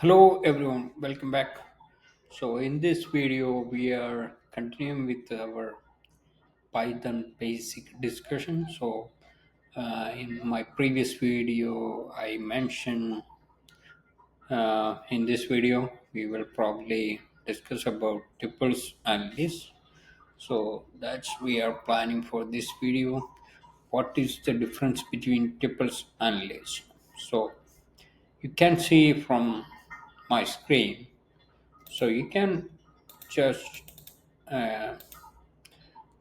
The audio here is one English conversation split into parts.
Hello everyone, welcome back. So in this video we are continuing with our Python basic discussion. In my previous video I mentioned in this video we will probably discuss about tuples and lists. So that's we are planning for this video. What is the difference between tuples and lists? So you can see from my screen. So you can just uh,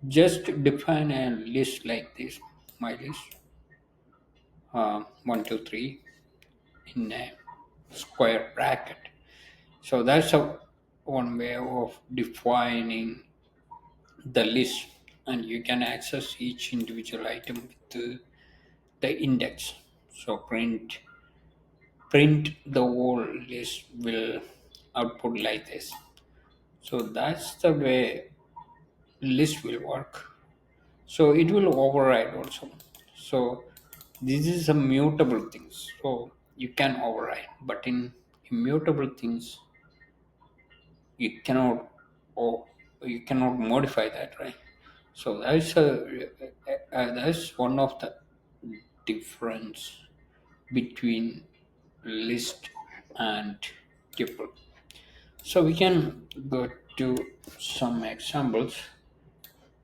just define a list like this. My list, 1 2 3 in a square bracket. So that's a one way of defining the list, and you can access each individual item with the index. So print the whole list will output like this. So that's the way list will work. So it will override also. So this is a mutable things, so you can override, but in immutable things you cannot, or you cannot modify that, right? So that's one of the difference between list and tuple. So we can go to some examples.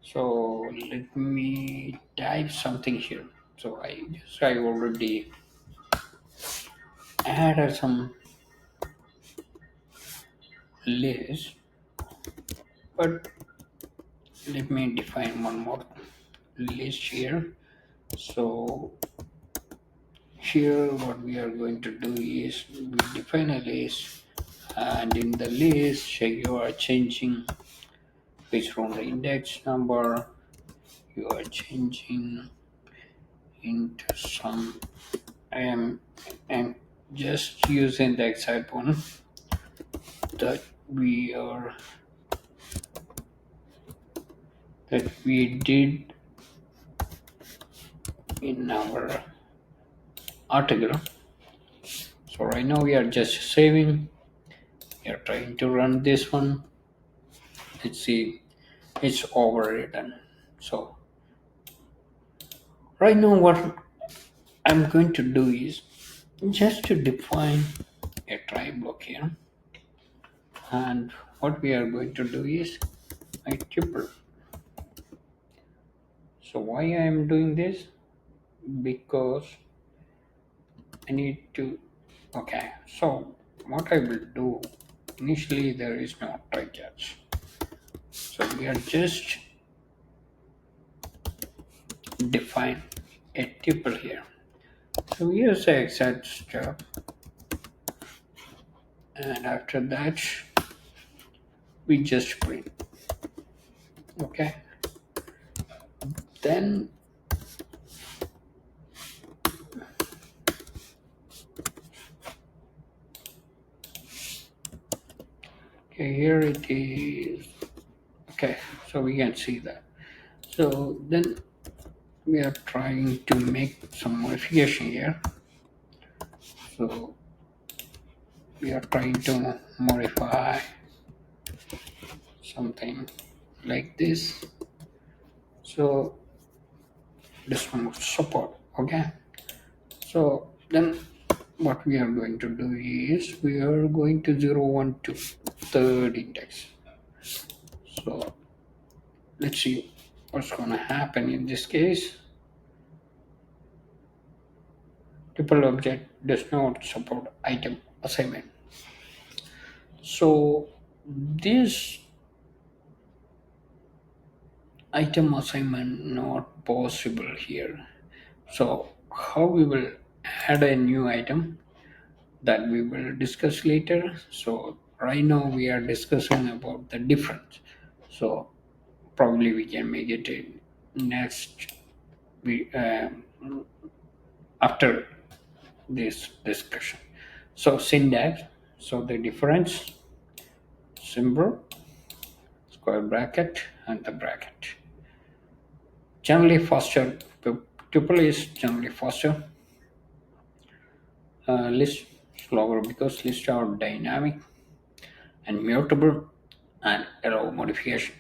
So let me type something here. So I already added some list, but let me define one more list here. So here what we are going to do is we define a list, and in the list you are changing based on the index number. You are changing into some. I am just using the exact one that we are that we did in our article. So right now we are just saving. We are trying to run this one. Let's see, it's overwritten. So right now what I'm going to do is just to define a try block here, and what we are going to do is a tuple. So why I am doing this? Because I need to. Okay, so what I will do, initially there is no try catch. So we are just define a tuple here. So here's the exact step, and after that we just print. Okay, then okay, here it is. Okay, so we can see that. So then we are trying to make some modification here. So we are trying to modify something like this. So this one would support. Okay. So then what we are going to do is we are going to 0 1 2 third index. So let's see what's going to happen in this case. Tuple object does not support item assignment. So this item assignment not possible here. So how we will add a new item, that we will discuss later. So right now we are discussing about the difference. So probably we can make it in next we after this discussion. So syntax. So the difference, symbol, square bracket, and the bracket. Generally faster. Tuple is generally faster. List slower because lists are dynamic and mutable and allow modification.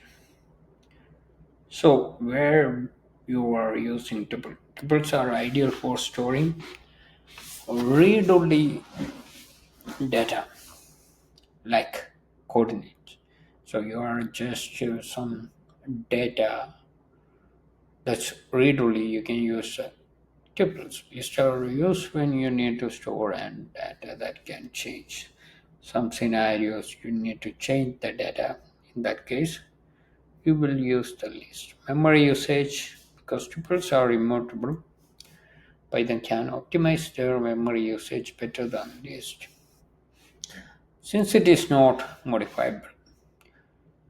So where you are using tuples are ideal for storing read-only data like coordinates. So you are just some data that's read-only. You can use tuples. Lists are used when you need to store and data that can change. Some scenarios you need to change the data. In that case, you will use the list. Memory usage, because tuples are immutable, Python can optimize their memory usage better than list. Since it is not modifiable,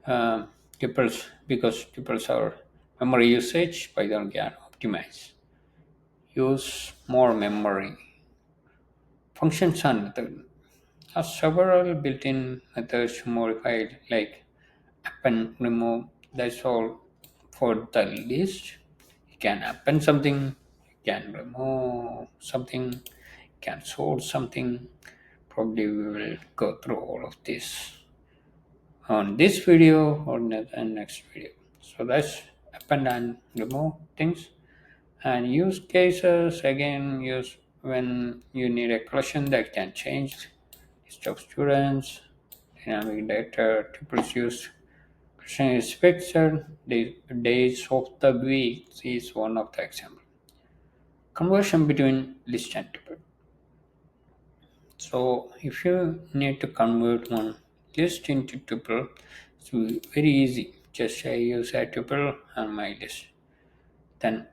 tuples because tuples are memory usage, Python can optimize. Use more memory. Functions and methods have several built-in methods to modify like append, remove. That's all for the list. You can append something, you can remove something, you can sort something. Probably we will go through all of this on this video or next video. So that's append and remove things. And use cases again use when you need a collection that can change list of students, dynamic data, tuples used. Question is fixed. The days of the week is one of the example. Conversion between list and tuple. So if you need to convert one list into tuple, it's very easy. Just I use a tuple and my list. Then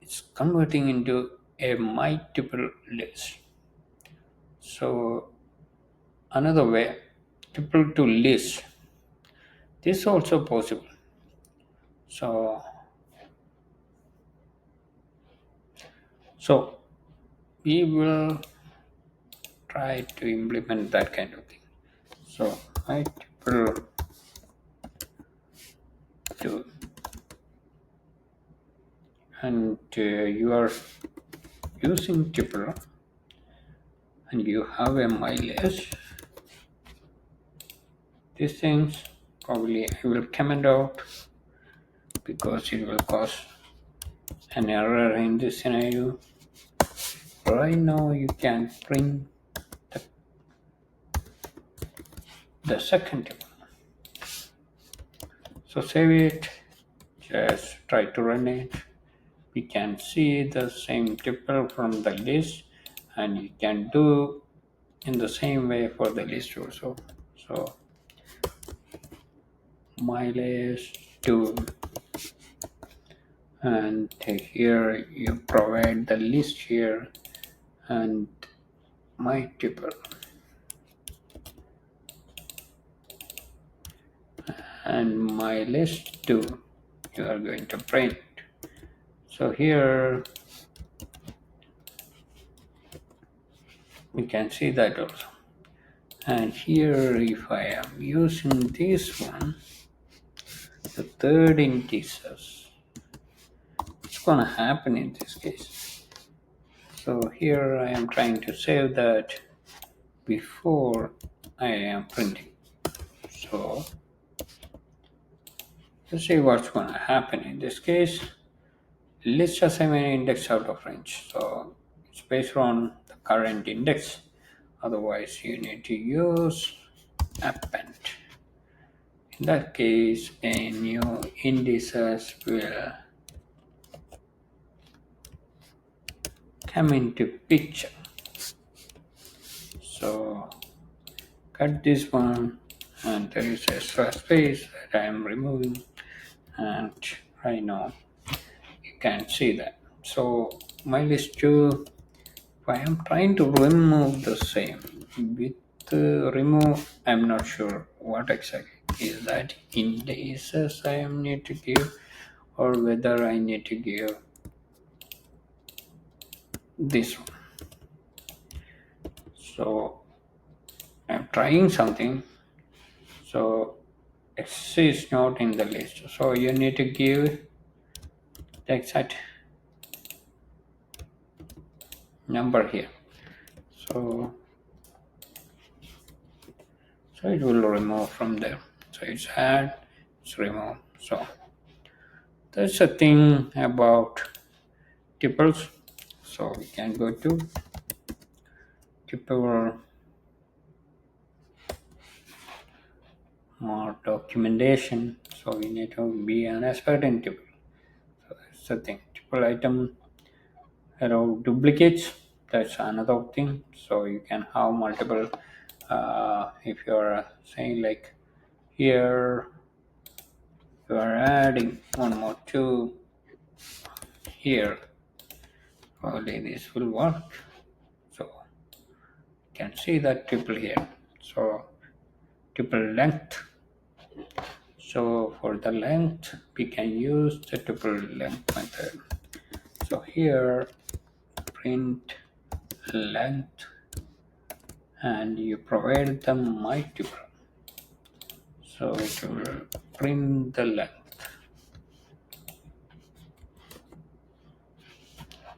it's converting into a my tuple list. So another way, tuple to list. This is also possible. So so we will try to implement that kind of thing. So my tuple to and you are using tuple and you have a my list. These things probably I will comment out because it will cause an error in this scenario. Right now you can print the second tuple. So save it, just try to run it. We can see the same tuple from the list and you can do in the same way for the list also. So my list to and here you provide the list here and my tuple and my list to you are going to print. So here we can see that also. And here if I am using this one, the third integers, what's gonna happen in this case? So here I am trying to save that before I am printing. So let's see what's gonna happen in this case. List assignment index out of range. So it's based on the current index. Otherwise you need to use append. In that case, a new indices will come into picture. So cut this one and there is extra space that I am removing and right now you can see that. So my list 2, if I am trying to remove the same with remove, I'm not sure what exactly is that indices I am need to give or whether I need to give this one. So I'm trying something. So X is not in the list. So you need to give the exact number here. So So it will remove from there. So it's add, it's remove. So that's a thing about tuples. So we can go to tuple more documentation. So we need to be an expert in tuple. So that's the thing. Tuple item around duplicates. That's another thing. So you can have multiple. If you're saying like here, you are adding one more two here. Only this will work. So you can see that tuple here. So tuple length. So for the length, we can use the tuple length method. So here, print length, and you provide the my tuple. So it will print the length.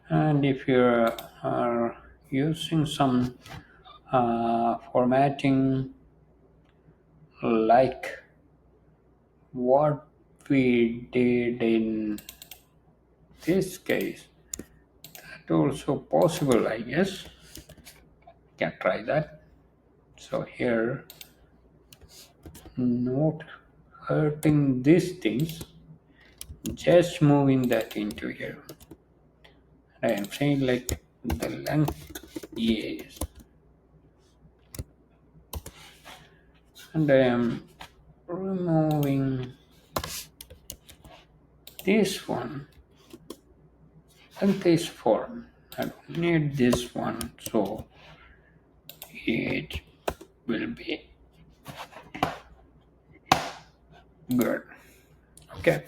And if you are using some formatting like what we did in this case, that also possible, I guess. Can try that. So here, not hurting these things, just moving that into here. I am saying like the length is, and I am removing this one and this form. I don't need this one, so it will be good. Okay.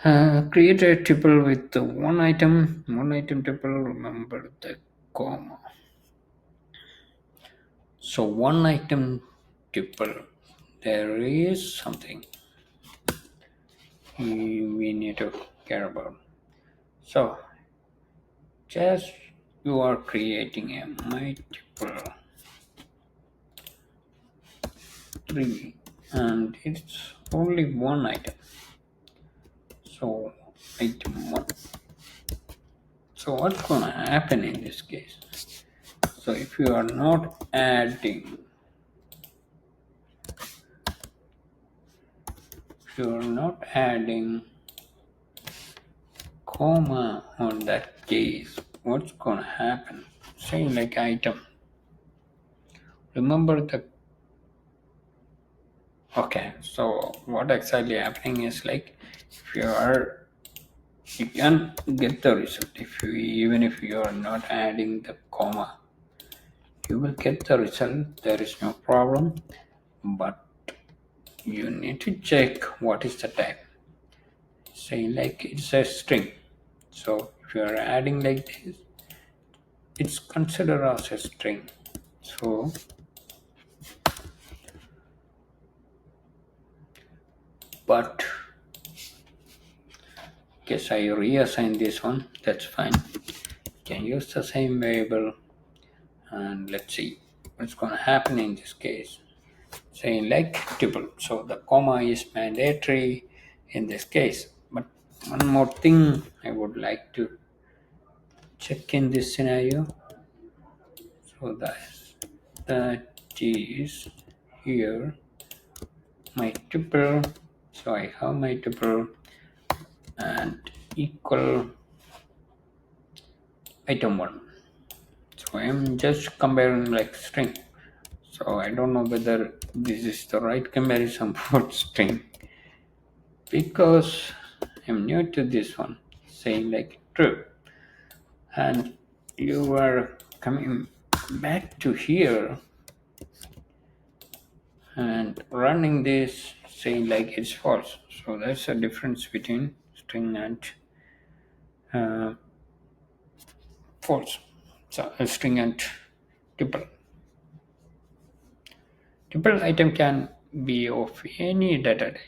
Create a tuple with one item tuple. Remember the comma. So one item tuple. There is something we need to care about. So just you are creating a multiple tree, and it's only one item. So item one. So what's gonna happen in this case? So if you are not adding, if you are not adding comma on that case, what's gonna happen? Say like item. Remember the okay. So what exactly happening is like if you are you can get the result if you even if you are not adding the comma, you will get the result. There is no problem, but you need to check what is the type. Say like it's a string. So if you are adding like this, it's considered as a string. So but guess I reassign this one, that's fine. You can use the same variable, and let's see what's going to happen in this case. Saying like tuple, so the comma is mandatory in this case. But one more thing I would like to check in this scenario. So that is here my tuple. So I have my tuple and equal item one. So I'm just comparing like string. So I don't know whether this is the right comparison for string because I'm new to this one. Saying like true, and you are coming back to here and running this saying like it's false. So that's a difference between string and uh, false. So a string and tuple. Tuple item can be of any data type.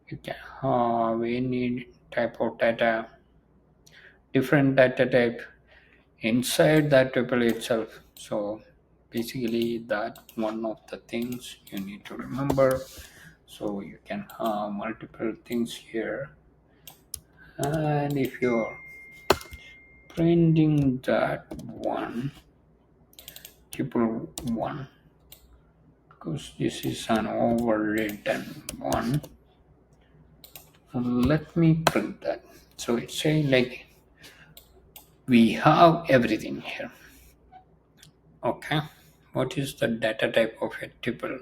You can have any type of data, different data type inside that tuple itself. So basically that one of the things you need to remember. So you can have multiple things here, and if you're printing that one tuple one, because this is an overwritten one, let me print that. So it's saying like we have everything here. Okay, what is the data type of a tuple?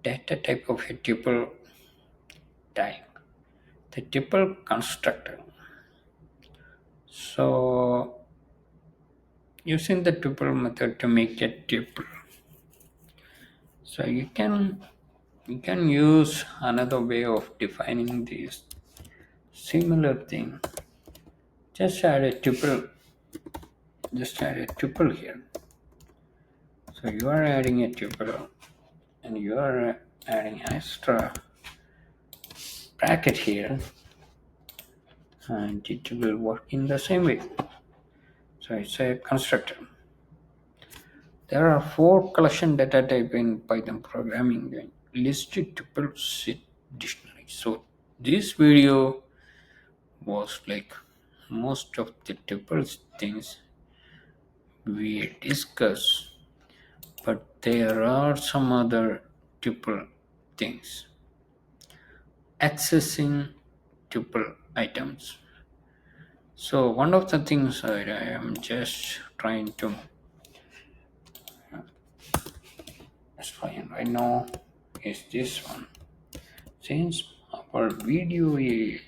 Data type of a tuple type, the tuple constructor. So using the tuple method to make a tuple, so you can use another way of defining this similar thing. Just add a tuple. Just add a tuple here. So you are adding a tuple, and you are adding an extra bracket here, and it will work in the same way. So it's a constructor. There are 4 collection data type in Python programming: list, tuple, set, dictionary. So this video was like most of the tuples things we discuss, but there are some other tuple things. Accessing tuple items. So one of the things I am just trying to explain right now is this one. Since our video is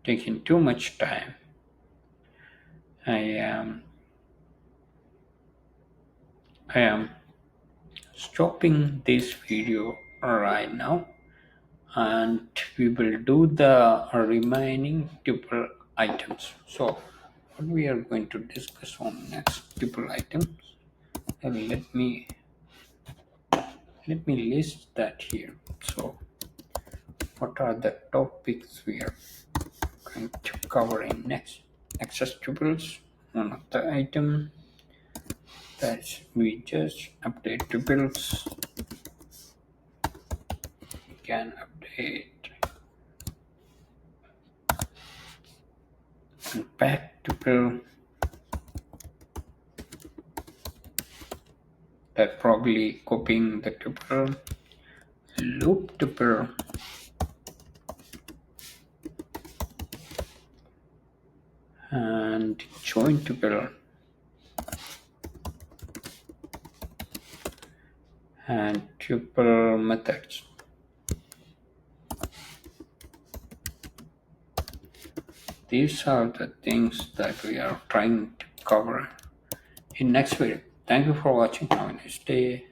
taking too much time, I am stopping this video right now, and we will do the remaining tuple items. So what we are going to discuss on next tuple items, let me list that here. So what are the topics we are going to cover in next? Access tuples, one of the item that we just update tuples. We can update unpack tuple, that probably copying the tuple, loop tuple, and join tuple, and tuple methods. These are the things that we are trying to cover in next video. Thank you for watching. Have a nice day.